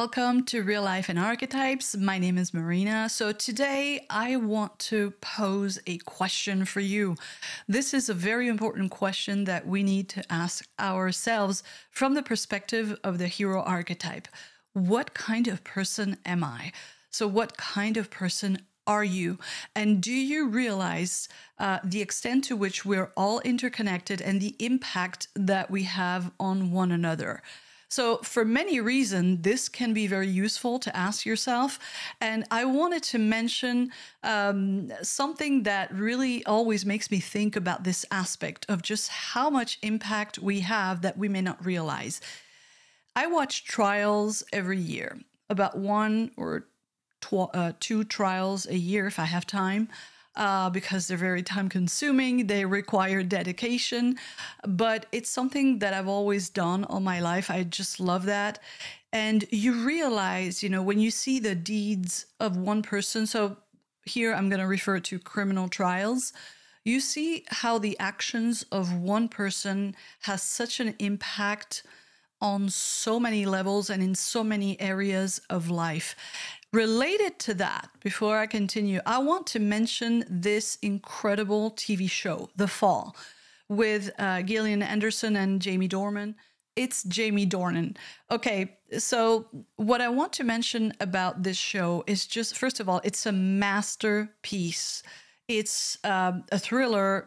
Welcome to Real Life and Archetypes. My name is Marina. So today I want to pose a question for you. This is a very important question that we need to ask ourselves from the perspective of the hero archetype. What kind of person am I? So what kind of person are you? And do you realize the extent to which we're all interconnected and the impact that we have on one another? So for many reasons, this can be very useful to ask yourself. And I wanted to mention something that really always makes me think about this aspect of just how much impact we have that we may not realize. I watch trials every year, about one or two trials a year if I have time. Because they're very time consuming, they require dedication, but it's something that I've always done all my life. I just love that. And you realize, when you see the deeds of one person, so here I'm going to refer to criminal trials, you see how the actions of one person has such an impact on so many levels and in so many areas of life. Related to that, before I continue, I want to mention this incredible TV show, The Fall, with Gillian Anderson and Jamie Dornan. It's Jamie Dornan. Okay, so what I want to mention about this show is just, first of all, it's a masterpiece. It's a thriller,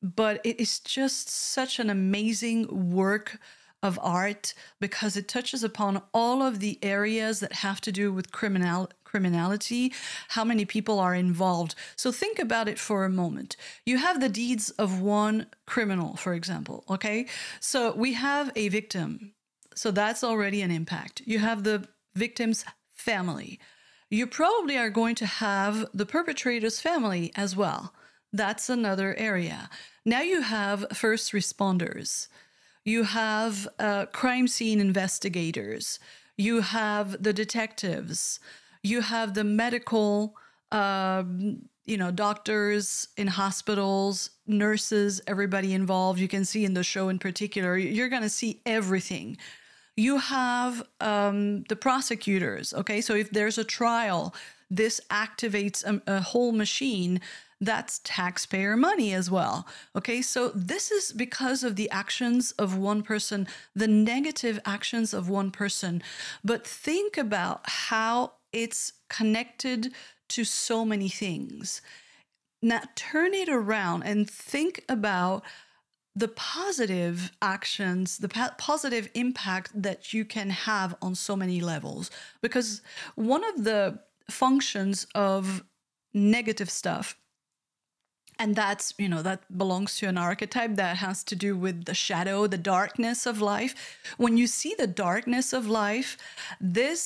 but it is just such an amazing work of art because it touches upon all of the areas that have to do with criminality, how many people are involved. So think about it for a moment. You have the deeds of one criminal, for example, okay? So we have a victim. So that's already an impact. You have the victim's family. You probably are going to have the perpetrator's family as well. That's another area. Now you have first responders. You have crime scene investigators. You have the detectives. You have the medical, doctors in hospitals, nurses, everybody involved. You can see in the show in particular, you're going to see everything. You have the prosecutors. Okay, so if there's a trial, this activates a whole machine. That's taxpayer money as well. Okay, so this is because of the actions of one person, the negative actions of one person. But think about how it's connected to so many things. Now turn it around and think about the positive actions, the positive impact that you can have on so many levels. Because one of the functions of negative stuff, and that's, that belongs to an archetype that has to do with the shadow, the darkness of life. When you see the darkness of life, the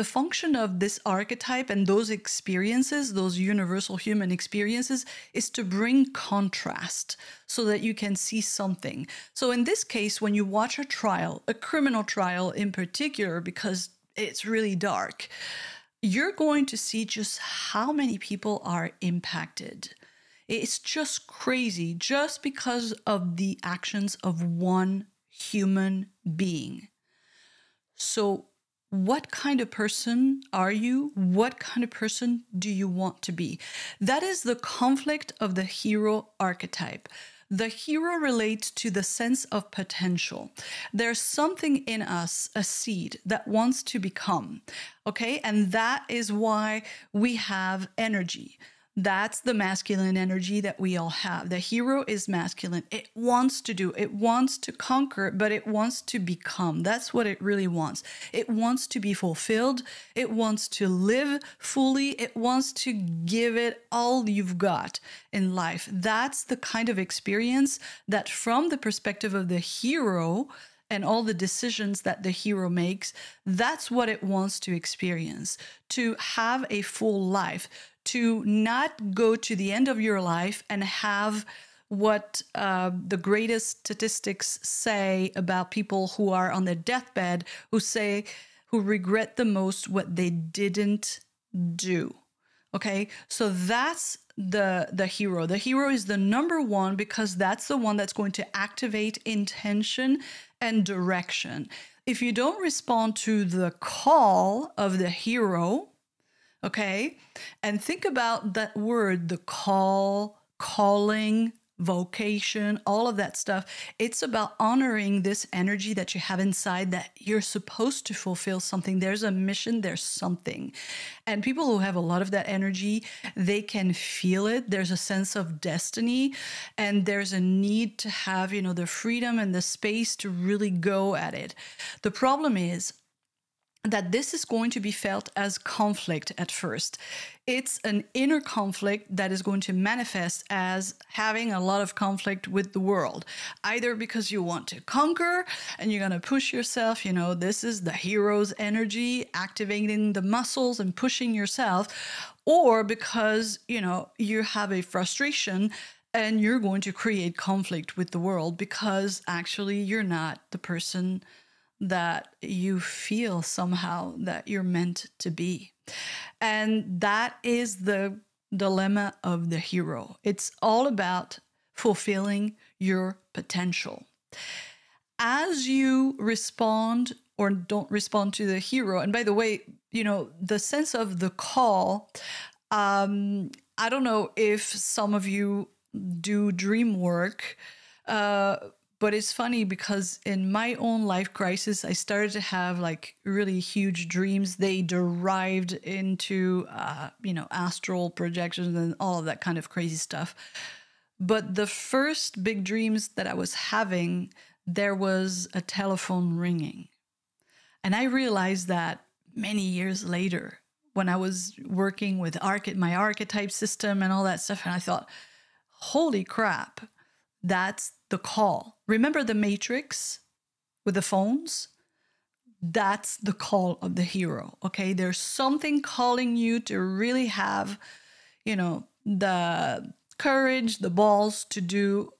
function of this archetype and those experiences, those universal human experiences, is to bring contrast so that you can see something. So in this case, when you watch a trial, a criminal trial in particular, because it's really dark, you're going to see just how many people are impacted. It's just crazy just because of the actions of one human being. So what kind of person are you? What kind of person do you want to be? That is the conflict of the hero archetype. The hero relates to the sense of potential. There's something in us, a seed that wants to become, okay? And that is why we have energy. That's the masculine energy that we all have. The hero is masculine. It wants to do, it wants to conquer, but it wants to become. That's what it really wants. It wants to be fulfilled. It wants to live fully. It wants to give it all you've got in life. That's the kind of experience that, from the perspective of the hero and all the decisions that the hero makes, that's what it wants to experience, to have a full life, to not go to the end of your life and have what the greatest statistics say about people who are on their deathbed, who regret the most what they didn't do. Okay, so that's the hero. The hero is the number one because that's the one that's going to activate intention and direction. if you don't respond to the call of the hero, okay, and think about that word, the call, calling, vocation, all of that stuff. It's about honoring this energy that you have inside, that you're supposed to fulfill something. There's a mission, there's something. And people who have a lot of that energy, they can feel it. There's a sense of destiny, and there's a need to have, the freedom and the space to really go at it. The problem is that this is going to be felt as conflict at first. It's an inner conflict that is going to manifest as having a lot of conflict with the world, either because you want to conquer and you're going to push yourself. This is the hero's energy, activating the muscles and pushing yourself, or because, you have a frustration and you're going to create conflict with the world because actually you're not the person that you feel somehow that you're meant to be. And that is the dilemma of the hero. It's all about fulfilling your potential. As you respond or don't respond to the hero, and by the way, the sense of the call, I don't know if some of you do dream work, but it's funny because in my own life crisis, I started to have like really huge dreams. They derived into, astral projections and all of that kind of crazy stuff. But the first big dreams that I was having, there was a telephone ringing. And I realized that many years later when I was working with my Archetype system and all that stuff. And I thought, holy crap, that's the call. Remember the Matrix with the phones? That's the call of the hero, okay? There's something calling you to really have, the courage, the balls to do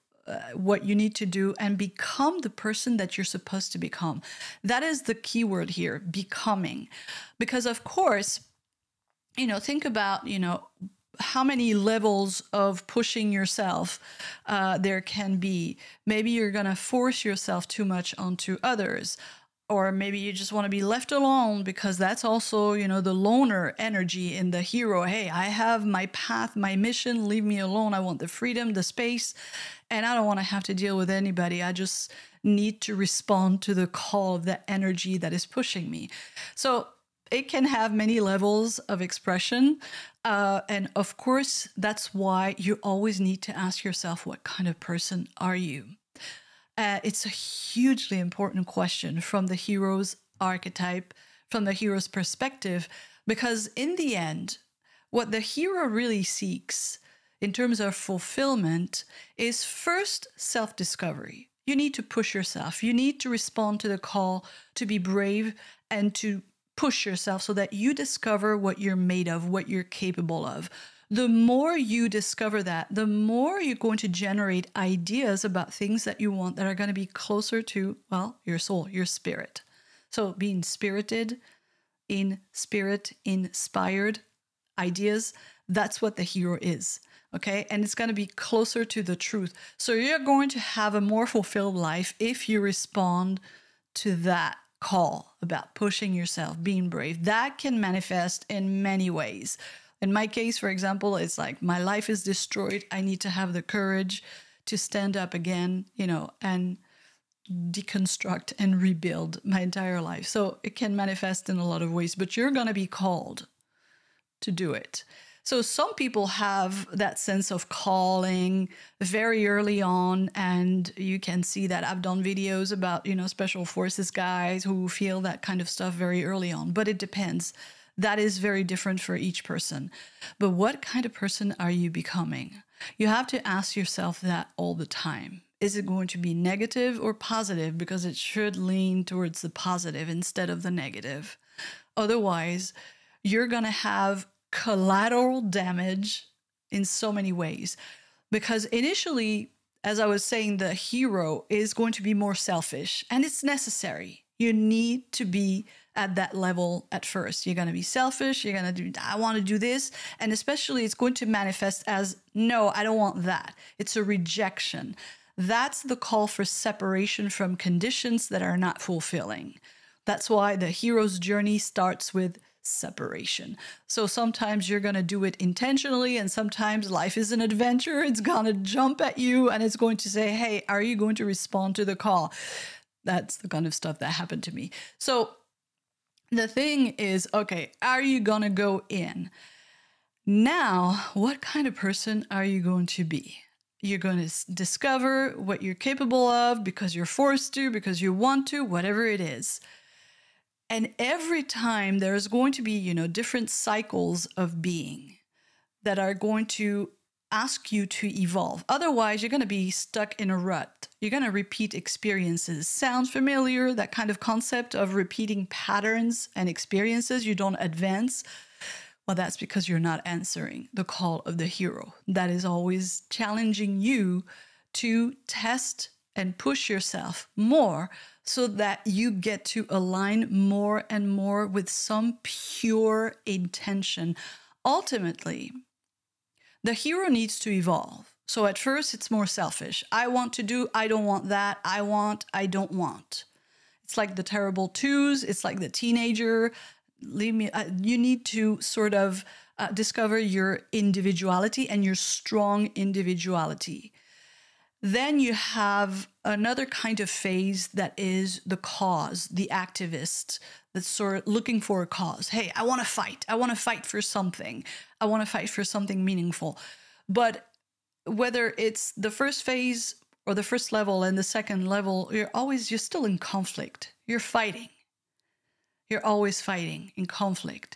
what you need to do and become the person that you're supposed to become. That is the key word here, becoming. Because of course, think about, how many levels of pushing yourself there can be. Maybe you're going to force yourself too much onto others, or maybe you just want to be left alone because that's also, the loner energy in the hero. Hey, I have my path, my mission, leave me alone. I want the freedom, the space, and I don't want to have to deal with anybody. I just need to respond to the call of the energy that is pushing me. So it can have many levels of expression. And of course, that's why you always need to ask yourself, what kind of person are you? It's a hugely important question from the hero's archetype, from the hero's perspective, because in the end, what the hero really seeks in terms of fulfillment is first self-discovery. You need to push yourself. You need to respond to the call to be brave and to push yourself so that you discover what you're made of, what you're capable of. The more you discover that, the more you're going to generate ideas about things that you want that are going to be closer to, your soul, your spirit. So being spirited, in spirit, inspired ideas, that's what the hero is. Okay. And it's going to be closer to the truth. So you're going to have a more fulfilled life if you respond to that call about pushing yourself, being brave. That can manifest in many ways. In my case, for example, it's like my life is destroyed. I need to have the courage to stand up again, and deconstruct and rebuild my entire life. So it can manifest in a lot of ways, but you're going to be called to do it. So some people have that sense of calling very early on, and you can see that I've done videos about, special forces guys who feel that kind of stuff very early on, but it depends. That is very different for each person. But what kind of person are you becoming? You have to ask yourself that all the time. Is it going to be negative or positive? Because it should lean towards the positive instead of the negative. Otherwise, you're going to have collateral damage in so many ways. Because initially, as I was saying, the hero is going to be more selfish, and it's necessary. You need to be at that level at first. You're going to be selfish. You're going to do, I want to do this. And especially it's going to manifest as, no, I don't want that. It's a rejection. That's the call for separation from conditions that are not fulfilling. That's why the hero's journey starts with separation. So sometimes you're going to do it intentionally, and sometimes life is an adventure. It's going to jump at you and it's going to say, hey, are you going to respond to the call? That's the kind of stuff that happened to me. So the thing is, okay, are you going to go in? Now, what kind of person are you going to be? You're going to discover what you're capable of because you're forced to, because you want to, whatever it is. And every time there's going to be, different cycles of being that are going to ask you to evolve. Otherwise, you're going to be stuck in a rut. You're going to repeat experiences. Sounds familiar? That kind of concept of repeating patterns and experiences. You don't advance. Well, that's because you're not answering the call of the hero. That is always challenging you to test and push yourself more so that you get to align more and more with some pure intention. Ultimately, the hero needs to evolve. So at first, it's more selfish. I want to do, I don't want that. I want, I don't want. It's like the terrible twos. It's like the teenager. Leave me. You need to sort of discover your individuality and your strong individuality. Then you have another kind of phase that is the cause, the activist, that's sort of looking for a cause. Hey, I want to fight. I want to fight for something. I want to fight for something meaningful. But whether it's the first phase or the first level and the second level, you're still in conflict. You're fighting. You're always fighting in conflict.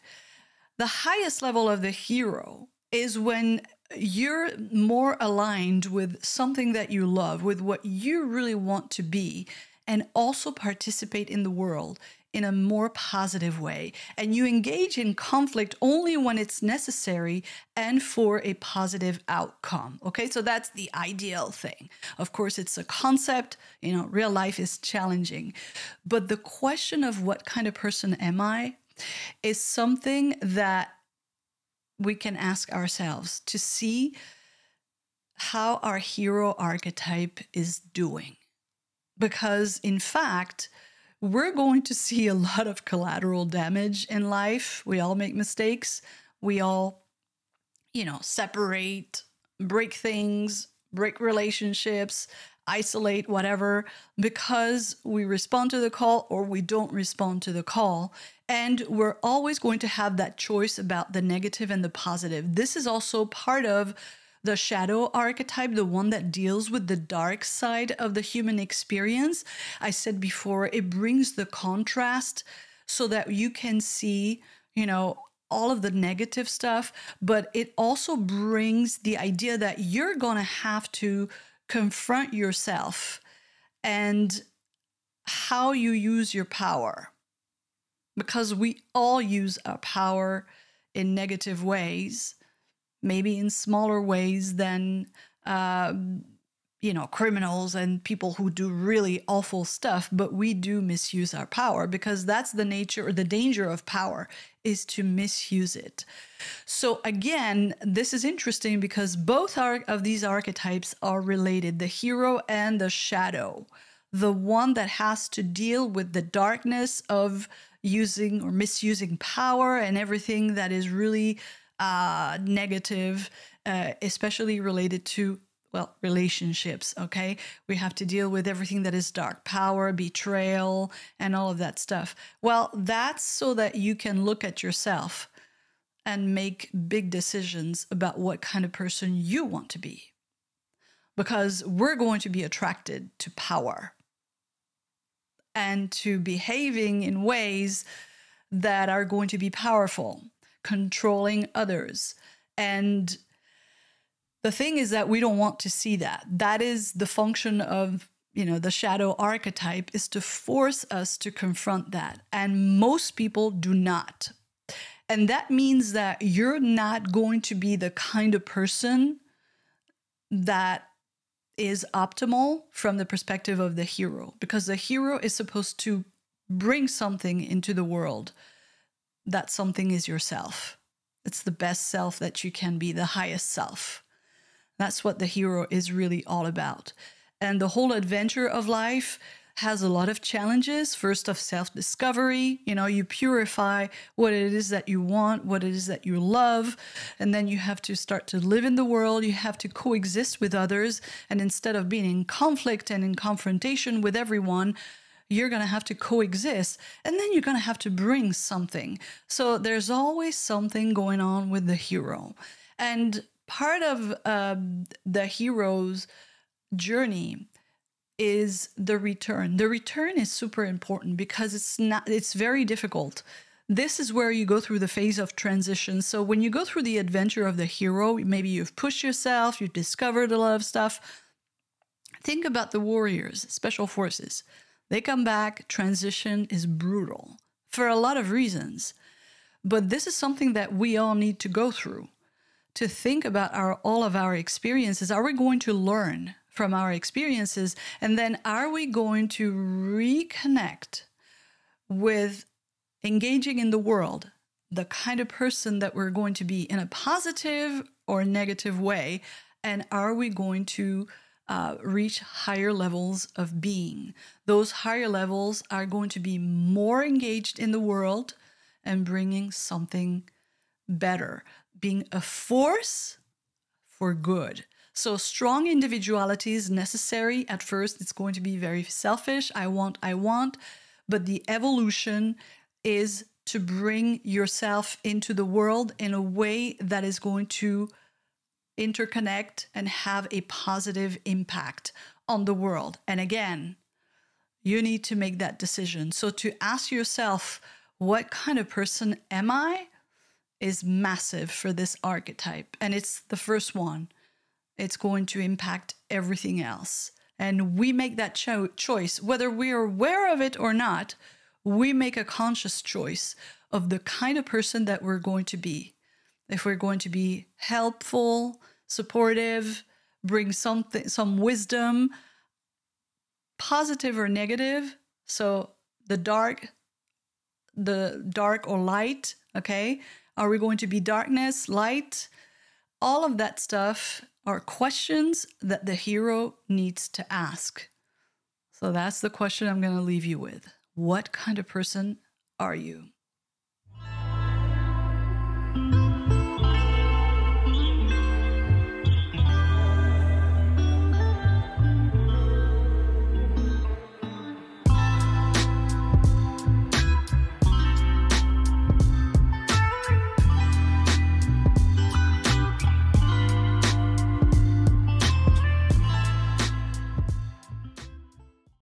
The highest level of the hero is when you're more aligned with something that you love, with what you really want to be, and also participate in the world in a more positive way. And you engage in conflict only when it's necessary and for a positive outcome. Okay, so that's the ideal thing. Of course, it's a concept, real life is challenging. But the question of what kind of person am I is something that we can ask ourselves to see how our hero archetype is doing. Because in fact, we're going to see a lot of collateral damage in life. We all make mistakes. We all, separate, break things, break relationships, isolate, whatever, because we respond to the call or we don't respond to the call. And we're always going to have that choice about the negative and the positive. This is also part of the shadow archetype, the one that deals with the dark side of the human experience. I said before, it brings the contrast so that you can see, all of the negative stuff, but it also brings the idea that you're going to have to confront yourself and how you use your power. Because we all use our power in negative ways, maybe in smaller ways than, criminals and people who do really awful stuff, but we do misuse our power because that's the nature or the danger of power is to misuse it. So again, this is interesting because both of these archetypes are related, the hero and the shadow, the one that has to deal with the darkness of using or misusing power and everything that is really negative, especially related to, relationships, okay? We have to deal with everything that is dark, power, betrayal, and all of that stuff. Well, that's so that you can look at yourself and make big decisions about what kind of person you want to be. Because we're going to be attracted to power and to behaving in ways that are going to be powerful, controlling others. And the thing is that we don't want to see that. That is the function of, the shadow archetype, is to force us to confront that. And most people do not. And that means that you're not going to be the kind of person that is optimal from the perspective of the hero, because the hero is supposed to bring something into the world. That something is yourself. It's the best self that you can be, the highest self. That's what the hero is really all about. And the whole adventure of life has a lot of challenges. First of self-discovery, you purify what it is that you want, what it is that you love, and then you have to start to live in the world. You have to coexist with others, and instead of being in conflict and in confrontation with everyone, you're going to have to coexist, and then you're going to have to bring something. So there's always something going on with the hero. And part of the hero's journey is the return. The return is super important because it's very difficult. This is where you go through the phase of transition. So when you go through the adventure of the hero, maybe you've pushed yourself, you've discovered a lot of stuff. Think about the warriors, special forces. They come back, transition is brutal for a lot of reasons. But this is something that we all need to go through, to think about all of our experiences. Are we going to learn from our experiences? And then are we going to reconnect with engaging in the world, the kind of person that we're going to be in a positive or negative way? And are we going to reach higher levels of being? Those higher levels are going to be more engaged in the world and bringing something better, being a force for good. So strong individuality is necessary. At first, it's going to be very selfish. I want. But the evolution is to bring yourself into the world in a way that is going to interconnect and have a positive impact on the world. And again, you need to make that decision. So to ask yourself, what kind of person am I, is massive for this archetype. And it's the first one. It's going to impact everything else. And we make that choice, whether we're aware of it or not. We make a conscious choice of the kind of person that we're going to be. If we're going to be helpful, supportive, bring some wisdom, positive or negative. So the dark or light, okay? Are we going to be darkness, light? All of that stuff are questions that the hero needs to ask. So that's the question I'm going to leave you with. What kind of person are you?